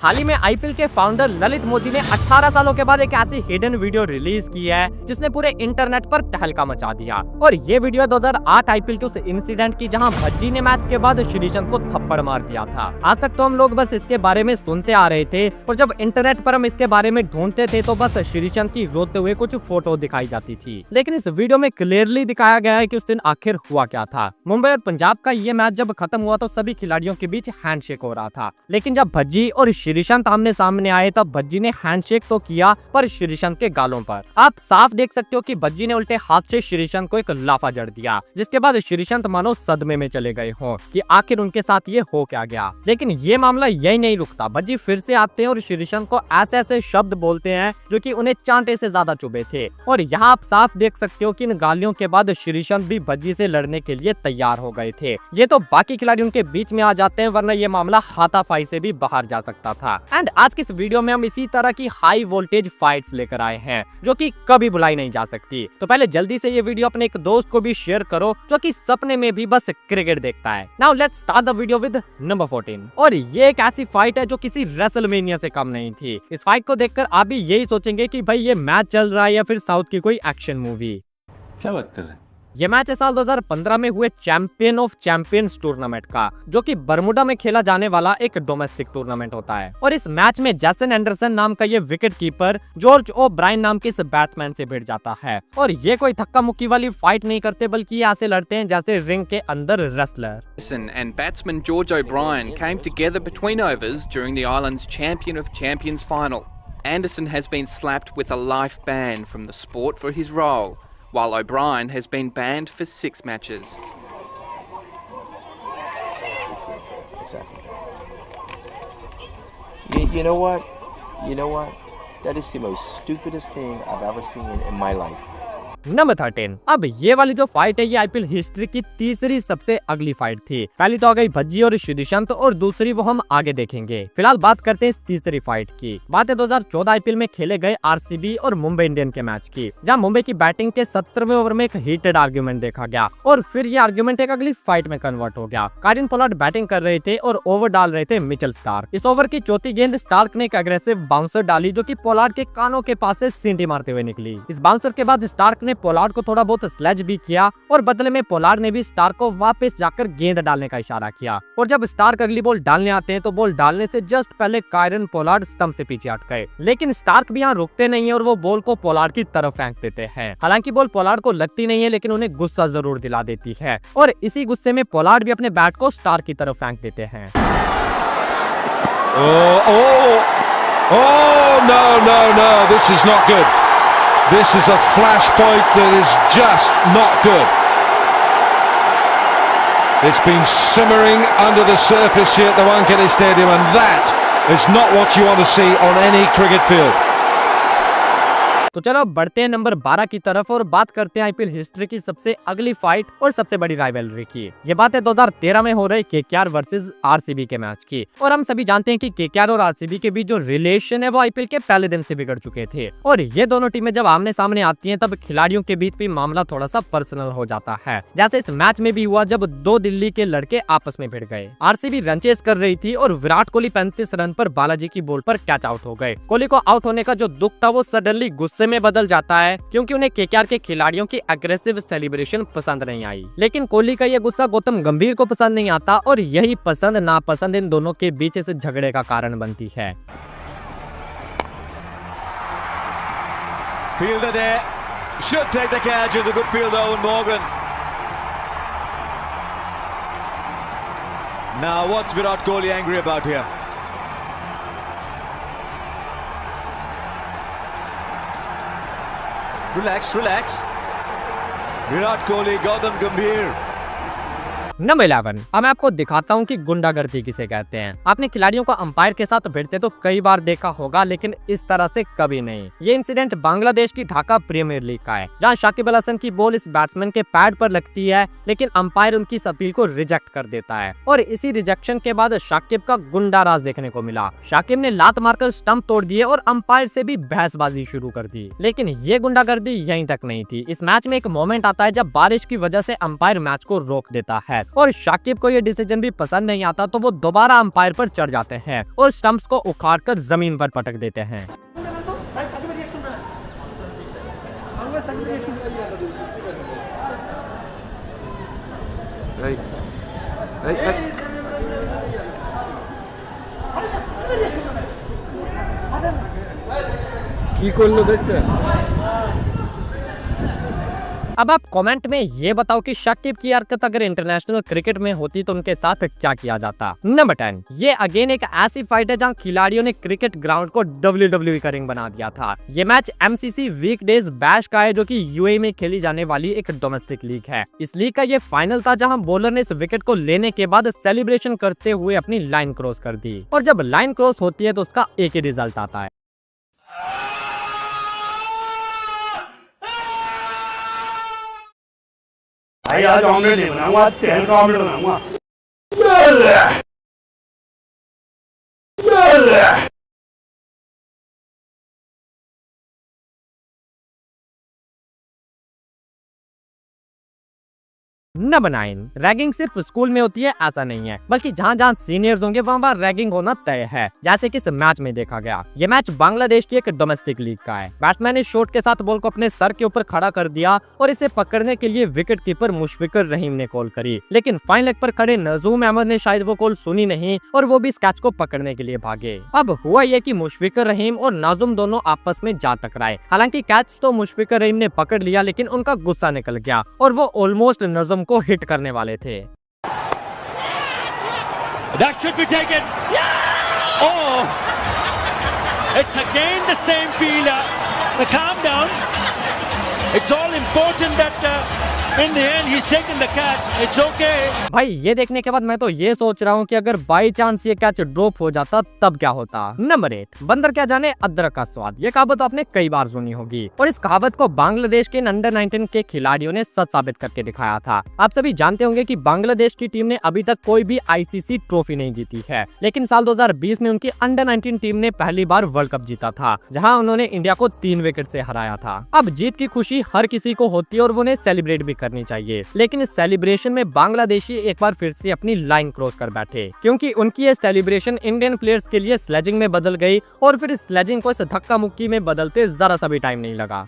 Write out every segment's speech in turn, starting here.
हाल ही में आईपीएल के फाउंडर ललित मोदी ने 18 सालों के बाद एक ऐसी हिडन वीडियो रिलीज की है जिसने पूरे इंटरनेट पर तहलका मचा दिया। और ये वीडियो 2008 आईपीएल के उस इंसिडेंट की जहां भज्जी ने मैच के बाद श्रीसंत को थप्पड़ मार दिया था। आज तक तो हम लोग बस इसके बारे में सुनते आ रहे थे और जब इंटरनेट पर हम इसके बारे में ढूंढते थे तो बस श्रीसंत की रोते हुए कुछ फोटो दिखाई जाती थी, लेकिन इस वीडियो में क्लियरली दिखाया गया है कि उस दिन आखिर हुआ क्या था। मुंबई और पंजाब का ये मैच जब खत्म हुआ तो सभी खिलाड़ियों के बीच हैंडशेक हो रहा था, लेकिन जब भज्जी और श्रीसंत आमने सामने आए तब भज्जी ने हैंडशेक तो किया पर श्रीसंत के गालों पर आप साफ देख सकते हो कि भज्जी ने उल्टे हाथ से श्रीसंत को एक लाफा जड़ दिया, जिसके बाद श्रीसंत मानो सदमे में चले गए हों कि आखिर उनके साथ ये हो क्या गया। लेकिन ये मामला यही नहीं रुकता, भज्जी फिर से आते हैं और श्रीसंत को ऐसे ऐसे शब्द बोलते हैं जो कि उन्हें चांटे से ज्यादा चुभे थे। और यहाँ आप साफ देख सकते हो कि इन गालियों के बाद श्रीसंत भी भज्जी से लड़ने के लिए तैयार हो गए थे। ये तो बाकी खिलाड़ियों के बीच में आ जाते हैं, वरना ये मामला हाथापाई से भी बाहर जा सकता था। एंड आज की इस वीडियो में हम इसी तरह की हाई वोल्टेज फाइट्स लेकर आए हैं जो कि कभी भुलाई नहीं जा सकती। तो पहले जल्दी से ये वीडियो अपने एक दोस्त को भी शेयर करो जो कि सपने में भी बस क्रिकेट देखता है। Now let's start the video with number 14। और ये एक ऐसी फाइट है जो किसी रेसलमेनिया से कम नहीं थी। इस फाइट को देखकर आप भी यही सोचेंगे कि भाई ये मैच चल रहा है या फिर साउथ की कोई एक्शन मूवी। क्या बात कर रहे हैं? ये मैच है साल 2015 में हुए चैंपियन ऑफ चैंपियंस टूर्नामेंट का, जो कि बरमुडा में खेला जाने वाला एक डोमेस्टिक टूर्नामेंट होता है। और इस मैच में जैसन एंडरसन नाम का ये विकेट कीपर जॉर्ज ओ ब्रायन नाम के इस बैट्समैन से भिड़ जाता है। और ये कोई धक्का मुक्की वाली फाइट नहीं करते, बल्कि ऐसे लड़ते हैं जैसे रिंग के अंदर wrestler. And batsman George O'Brien came together between overs during the island's Champion of Champions final. Anderson has been slapped with a life ban from the sport for his role, while O'Brien has been banned for 6 matches. Exactly. You know what? That is the most stupidest thing I've ever seen in my life. Number 13। अब ये वाली जो fight है ये IPL history की तीसरी सबसे अगली फाइट थी। पहली तो आ गई भज्जी और श्रीसंत और दूसरी वो हम आगे देखेंगे। फिलहाल बात करते हैं इस तीसरी फाइट की। बात है 2014 आईपीएल में खेले गए आरसीबी और मुंबई इंडियन के मैच की, जहां मुंबई की बैटिंग के 17वें ओवर में एक हीटेड आर्ग्यूमेंट देखा गया और फिर ये आर्ग्यूमेंट एक अगली फाइट में कन्वर्ट हो गया। कारिन पोलार्ड बैटिंग कर रहे थे और ओवर डाल रहे थे मिचेल स्टार्क। इस ओवर की चौथी गेंद स्टार्क ने एक अग्रेसिव बाउंसर डाली जो कि पोलार्ड के कानों के पास से सींटी मारते हुए निकली। इस बाउंसर के बाद स्टार्क ने पोलार्ड को थोड़ा बहुत स्लेज भी किया और बदले में पोलार्ड ने भी स्टार्क को वापस जाकर गेंद डालने का इशारा किया। और जब स्टार्क अगली बॉल डालने आते हैं तो बॉल डालने से जस्ट पहले कायरन पोलार्ड स्टंप से पीछे हट गए, लेकिन स्टार्क भी यहाँ रुकते नहीं है और वो बॉल को पोलार्ड की तरफ फेंक देते हैं। हालांकि बॉल पोलार्ड को लगती नहीं है, लेकिन उन्हें गुस्सा जरूर दिला देती है और इसी गुस्से में पोलार्ड भी अपने बैट को स्टार्क की तरफ फेंक देते हैं। No, this is not good. This is a flashpoint that is just not good. It's been simmering under the surface here at the Wankhede Stadium, and that is not what you want to see on any cricket field. तो चलो बढ़ते हैं number 12 की तरफ और बात करते हैं आईपीएल हिस्ट्री की सबसे अगली फाइट और सबसे बड़ी राइवलरी की। ये बात है 2013 में हो रही केकेआर वर्सेस आरसीबी के मैच की। और हम सभी जानते हैं कि केकेआर और आरसीबी के बीच जो रिलेशन है वो आईपीएल के पहले दिन से बिगड़ चुके थे। और ये दोनों टीमें जब आमने सामने आती हैं तब खिलाड़ियों के बीच भी मामला थोड़ा सा पर्सनल हो जाता है, जैसे इस मैच में भी हुआ जब 2 दिल्ली के लड़के आपस में भिड़ गए। आरसीबी रन चेस कर रही थी और विराट कोहली 35 रन पर बालाजी की बॉल पर कैच आउट हो गए। कोहली को आउट होने का जो दुख था वो सडनली गुस्से में बदल जाता है, क्योंकि उन्हें केकेआर के खिलाड़ियों की एग्रेसिव सेलिब्रेशन पसंद नहीं आई। लेकिन कोहली का ये गुस्सा गौतम गंभीर को पसंद नहीं आता और यही पसंद नापसंद इन दोनों के बीच इस झगड़े का कारण बनती है। Fielder there should take the catch. It's a good fielder, Owen Morgan. Now what's Virat Kohli angry about here? Relax. Virat Kohli, Gautam Gambhir. Number 11। अब मैं आपको दिखाता हूँ कि गुंडागर्दी किसे कहते हैं। आपने खिलाड़ियों को अंपायर के साथ भिड़ते तो कई बार देखा होगा, लेकिन इस तरह से कभी नहीं। ये इंसिडेंट बांग्लादेश की ढाका प्रीमियर लीग का है, जहाँ शाकिब अल हसन की बॉल इस बैट्समैन के पैड पर लगती है, लेकिन अंपायर उनकी इस अपील को रिजेक्ट कर देता है। और इसी रिजेक्शन के बाद शाकिब का गुंडा राज देखने को मिला। शाकिब ने लात मारकर स्टंप तोड़ दिए और अंपायर से भी बहसबाजी शुरू कर दी। लेकिन ये गुंडागर्दी यहीं तक नहीं थी। इस मैच में एक मोमेंट आता है जब बारिश की वजह से अंपायर मैच को रोक देता है। और शाकिब को ये डिसीजन भी पसंद नहीं आता तो वो दोबारा अंपायर पर चढ़ जाते हैं और स्टंप्स को उखाड़कर जमीन पर पटक देते हैं। কি করলো দেখছেন? अब आप कमेंट में ये बताओ कि शाकिब की हरकत अगर इंटरनेशनल क्रिकेट में होती तो उनके साथ क्या किया जाता। नंबर 10, ये अगेन एक ऐसी फाइट है जहां खिलाड़ियों ने क्रिकेट ग्राउंड को WWE का रिंग बना दिया था। ये मैच MCC वीकडेज बैश का है जो कि UAE में खेली जाने वाली एक डोमेस्टिक लीग है। इस लीग का ये फाइनल था जहां बॉलर ने इस विकेट को लेने के बाद सेलिब्रेशन करते हुए अपनी लाइन क्रॉस कर दी और जब लाइन क्रॉस होती है तो उसका एक ही रिजल्ट आता है। भाई आज ऑमलेट नहीं बनाऊंगा, आज तेल का ऑमलेट बनाऊंगा। नंबर 9, रैगिंग सिर्फ स्कूल में होती है ऐसा नहीं है, बल्कि जहाँ जहाँ सीनियर्स होंगे वहाँ रैगिंग होना तय है, जैसे कि इस मैच में देखा गया। ये मैच बांग्लादेश की एक डोमेस्टिक लीग का है। बैट्समैन ने शॉट के साथ बॉल को अपने सर के ऊपर खड़ा कर दिया और इसे पकड़ने के लिए विकेट कीपर मुशफिकुर रहीम ने कॉल करी, लेकिन फाइन लेग पर खड़े नजूम अहमद ने शायद वो कॉल सुनी नहीं और वो भी इस कैच को पकड़ने के लिए भागे। अब हुआ ये कि मुशफिकुर रहीम और नाजुम दोनों आपस में जा टकराए। हालांकि कैच तो मुशफिकुर रहीम ने पकड़ लिया, लेकिन उनका गुस्सा निकल गया और वो ऑलमोस्ट नजम को हिट करने वाले थे। That should be taken. Oh, it's again the same fielder. Calm down. It's all important that in the end he's taken the catch. It's okay. भाई ये देखने के बाद मैं तो ये सोच रहा हूँ कि अगर बाई चांस ये कैच ड्रॉप हो जाता तब क्या होता। नंबर 8, बंदर क्या जाने अदरक का स्वाद। ये कहावत आपने कई बार सुनी होगी और इस कहावत को बांग्लादेश के अंडर 19 के खिलाड़ियों ने सच साबित करके दिखाया था। आप सभी जानते होंगे कि बांग्लादेश की टीम ने अभी तक कोई भी ICC ट्रॉफी नहीं जीती है, लेकिन साल 2020 में उनकी अंडर 19 टीम ने पहली बार वर्ल्ड कप जीता था, जहाँ उन्होंने इंडिया को 3 विकेट से हराया था। अब जीत की खुशी हर किसी को होती है और वो उन्हें सेलिब्रेट भी करनी चाहिए, लेकिन इस सेलिब्रेशन में बांग्लादेशी एक बार फिर से अपनी लाइन क्रॉस कर बैठे, क्योंकि उनकी ये सेलिब्रेशन इंडियन प्लेयर्स के लिए स्लेजिंग में बदल गई और फिर इस स्लेजिंग को इस धक्का मुक्की में बदलते जरा सा भी टाइम नहीं लगा।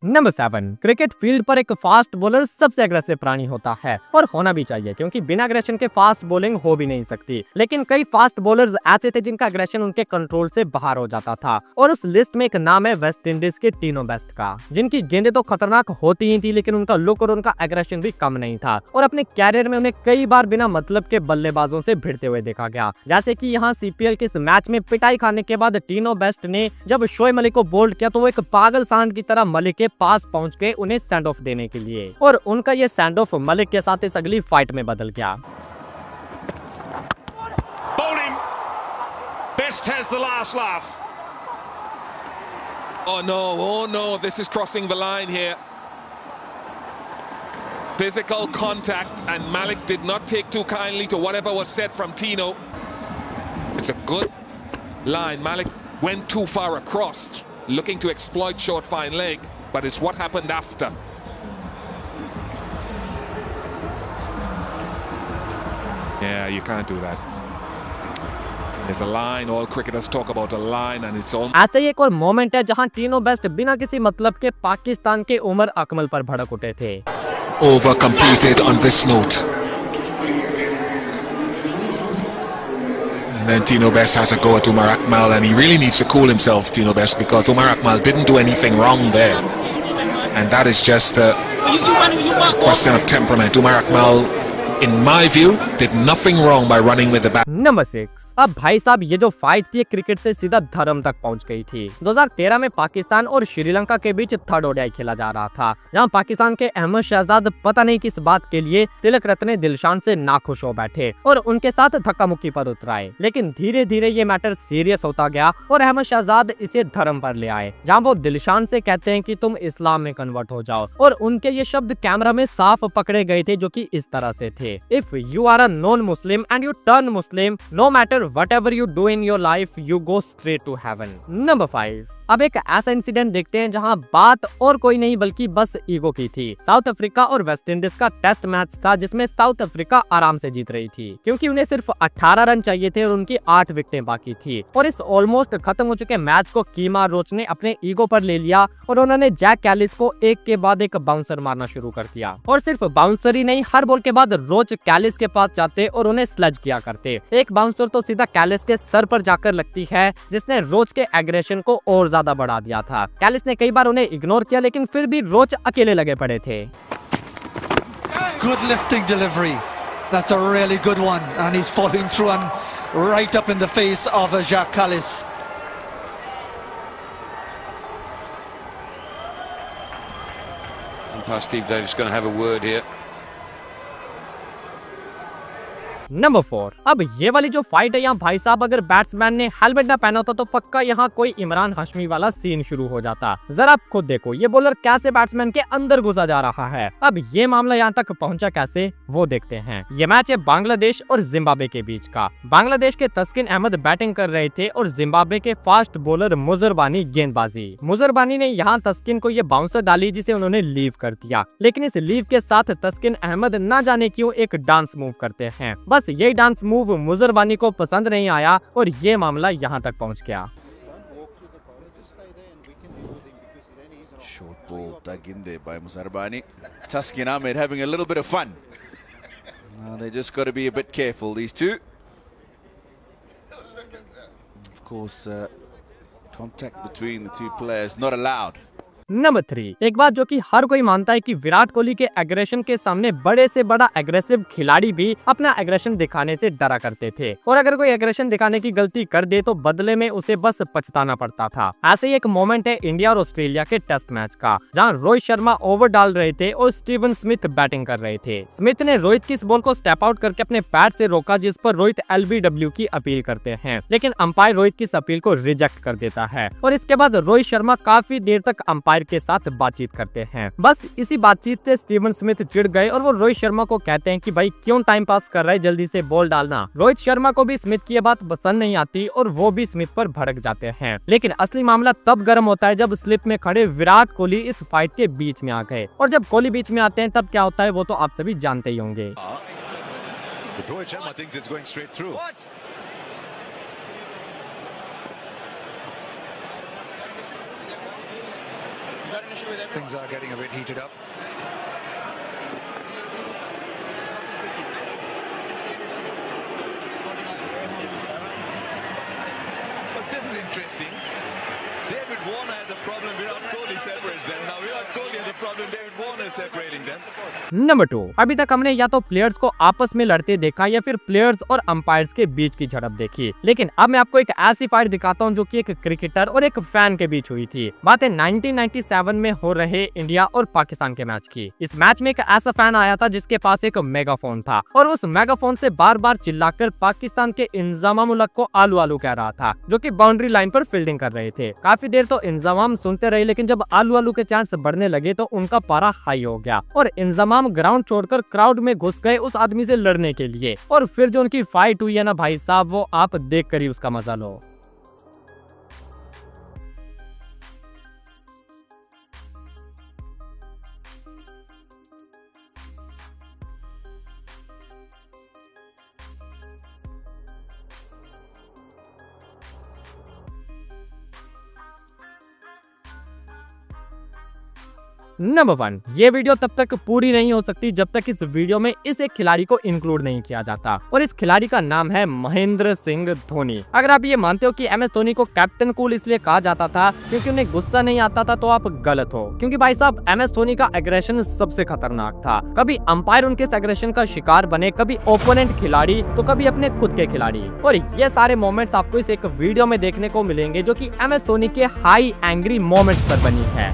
नंबर 7, क्रिकेट फील्ड पर एक फास्ट बॉलर सबसे अग्रेसिव प्राणी होता है और होना भी चाहिए, क्योंकि बिना अग्रेशन के फास्ट बॉलिंग हो भी नहीं सकती। लेकिन कई फास्ट बॉलर्स ऐसे थे जिनका अग्रेशन उनके कंट्रोल से बाहर हो जाता था और उस लिस्ट में एक नाम है वेस्ट इंडीज के टीनो बेस्ट का, जिनकी गेंदें तो खतरनाक होती ही थी, लेकिन उनका लुक और उनका अग्रेशन भी कम नहीं था और अपने कैरियर में उन्हें कई बार बिना मतलब के बल्लेबाजों से भिड़ते हुए देखा गया। जैसे कि यहाँ CPL के इस मैच में पिटाई खाने के बाद टीनो बेस्ट ने जब शोएब मलिक को बोल्ड किया तो वो एक पागल सांड की तरह मलिक के पास पहुंच गए उन्हें सेंड ऑफ देने के लिए, और उनका ये सेंड ऑफ मलिक के साथ इस अगली फाइट में बदल गया। Bowling. Best has the last laugh. Oh no, this is crossing the line here. Physical contact, and Malik did not take too kindly to whatever was said from Tino. It's a good line. Malik went too far across, looking to exploit short fine leg, but it's what happened after. Yeah, you can't do that. There's a line, all cricketers talk about a line, and it's all. ऐसे ही एक और moment है जहां टीनो best बिना किसी मतलब के पाकिस्तान के उमर अकमल पर भड़क उठे थे। Over competed on this note. And then Tino Best has a go at Umar Akmal, and he really needs to cool himself, Tino Best, because Umar Akmal didn't do anything wrong there. And that is just a question of temperament. Umar Akmal, in my view, did nothing wrong by running with the bat. Number 6, अब भाई साहब ये जो fight थी cricket से सीधा धर्म तक पहुंच गई थी। 2013 में पाकिस्तान और श्रीलंका के बीच थर्ड ओडीआई खेला जा रहा था, जहां पाकिस्तान के अहमद शहजाद पता नहीं किस बात के लिए तिलक रत्ने दिलशान से नाखुश हो बैठे और उनके साथ धक्का मुक्की पर उतराए। लेकिन धीरे धीरे ये मैटर सीरियस होता गया और अहमद शहजाद इसे धर्म पर ले आए, जहां वो दिलशान से कहते हैं कि तुम इस्लाम में कन्वर्ट हो जाओ, और उनके ये शब्द कैमरा में साफ पकड़े गए थे, जो कि इस तरह से थे, if you are a non Muslim and you turn Muslim, no matter whatever you do in your life, you go straight to heaven. Number 5, अब एक ऐसा इंसिडेंट देखते हैं जहां बात और कोई नहीं बल्कि बस ईगो की थी। साउथ अफ्रीका और वेस्ट इंडीज का टेस्ट मैच था, जिसमें साउथ अफ्रीका आराम से जीत रही थी, क्योंकि उन्हें सिर्फ 18 रन चाहिए थे और उनकी 8 विकेटें बाकी थी। और इस ऑलमोस्ट खत्म हो चुके मैच को कीमा रोच ने अपने ईगो पर ले लिया और उन्होंने जैक कैलिस को एक के बाद एक बाउंसर मारना शुरू कर दिया। और सिर्फ बाउंसर ही नहीं, हर बॉल के बाद रोच कैलिस के पास जाते और उन्हें स्लज किया करते। एक बाउंसर तो सीधा कैलिस के सर पर जाकर लगती है, जिसने रोच के एग्रेशन को और ज्यादा बढ़ा दिया था। कैलिस ने कई बार उन्हें इग्नोर किया, लेकिन फिर भी रोच अकेले लगे पड़े थे। Good lifting delivery. That's a really good one, and he's following through and right up in the face of Jacques Kallis. Umpire Steve Davis going to have a word here. Number 4, अब ये वाली जो fight है यहाँ भाई साहब, अगर batsman ने हेलमेट ना पहना होता तो पक्का यहाँ कोई इमरान हाशमी वाला सीन शुरू हो जाता। जरा आप खुद देखो ये बॉलर कैसे बैट्समैन के अंदर घुसा जा रहा है। अब ये मामला यहाँ तक पहुंचा कैसे, वो देखते हैं। ये मैच है बांग्लादेश और जिम्बाब्वे के बीच का। बांग्लादेश के तस्किन अहमद बैटिंग कर रहे थे और जिम्बाब्वे के फास्ट बॉलर मुजरबानी गेंदबाजी। मुजरबानी ने यहाँ तस्किन को ये बाउंसर डाली, जिसे उन्होंने लीव कर दिया, लेकिन इस लीव के साथ तस्किन अहमद ना जाने क्यों एक डांस मूव करते हैं। बस यही डांस मूव मुजरबानी को पसंद नहीं आया और ये मामला यहाँ तक पहुँच गया। Short ball dug in there by Muzarbani. Tuskin Ahmed having a little bit of fun. They just got to be a bit careful, these two. Of course, contact between the two players not allowed. Number 3, एक बात जो कि हर कोई मानता है कि विराट कोहली के aggression के सामने बड़े से बड़ा एग्रेसिव खिलाड़ी भी अपना एग्रेशन दिखाने से डरा करते थे, और अगर कोई एग्रेशन दिखाने की गलती कर दे तो बदले में उसे बस पछताना पड़ता था। ऐसे ही एक मोमेंट है इंडिया और ऑस्ट्रेलिया के टेस्ट मैच का, जहां रोहित शर्मा ओवर डाल रहे थे और स्टीवन स्मिथ बैटिंग कर रहे थे। स्मिथ ने रोहित की इस बॉल को स्टेप आउट करके अपने पैड से रोका, जिस पर रोहित LBW की अपील करते हैं, लेकिन अंपायर रोहित की इस अपील को रिजेक्ट कर देता है और इसके बाद रोहित शर्मा काफी देर तक अंपायर के साथ बातचीत करते हैं। बस इसी बातचीत से स्टीवन स्मिथ चिढ़ गए और वो रोहित शर्मा को कहते हैं कि भाई क्यों टाइम पास कर रहा है, जल्दी से बॉल डालना। रोहित शर्मा को भी स्मिथ की ये बात पसंद नहीं आती और वो भी स्मिथ पर भड़क जाते हैं, लेकिन असली मामला तब गर्म होता है जब स्लिप में खड़े विराट कोहली इस फाइट के बीच में आ गए, और जब कोहली बीच में आते हैं तब क्या होता है वो तो आप सभी जानते ही होंगे। Things are getting a bit heated up. But this is interesting. David Warner has a problem. Virat Kohli separates them. Now Virat Kohli has a problem. David Warner is separating them. Number 2, अभी तक हमने या तो players को आपस में लड़ते देखा या फिर प्लेयर्स और अंपायर्स के बीच की झड़प देखी, लेकिन अब मैं आपको एक ऐसी फाइट दिखाता हूं जो कि एक क्रिकेटर और एक फैन के बीच हुई थी। बात है 1997 में हो रहे इंडिया और पाकिस्तान के मैच की। इस मैच में एक ऐसा फैन आया था जिसके पास एक मेगाफोन था और उस मेगाफोन से बार बार चिल्लाकर पाकिस्तान के इंजमाम उल हक को आलू आलू कह रहा था, जो कि बाउंड्री लाइन पर फील्डिंग कर रहे थे। काफी देर तो इंजमाम सुनते रहे, लेकिन जब आलू आलू के चांस बढ़ने लगे तो उनका पारा हाई हो गया और इंजमाम ग्राउंड छोड़कर क्राउड में घुस गए उस आदमी से लड़ने के लिए। और फिर जो उनकी फाइट हुई है ना भाई साहब, वो आप देख कर ही उसका मजा लो। नंबर 1, ये वीडियो तब तक पूरी नहीं हो सकती जब तक इस वीडियो में इस एक खिलाड़ी को इंक्लूड नहीं किया जाता, और इस खिलाड़ी का नाम है महेंद्र सिंह धोनी। अगर आप ये मानते हो कि MS धोनी को कैप्टन कूल इसलिए कहा जाता था क्योंकि उन्हें गुस्सा नहीं आता था, तो आप गलत हो, क्योंकि भाई साहब MS धोनी का एग्रेशन सबसे खतरनाक था। कभी अंपायर उनके इस एग्रेशन का शिकार बने, कभी ओपोनेंट खिलाड़ी, तो कभी अपने खुद के खिलाड़ी, और ये सारे मोमेंट्स आपको इस एक वीडियो में देखने को मिलेंगे जो कि MS धोनी के हाई एंग्री मोमेंट्स पर बनी है।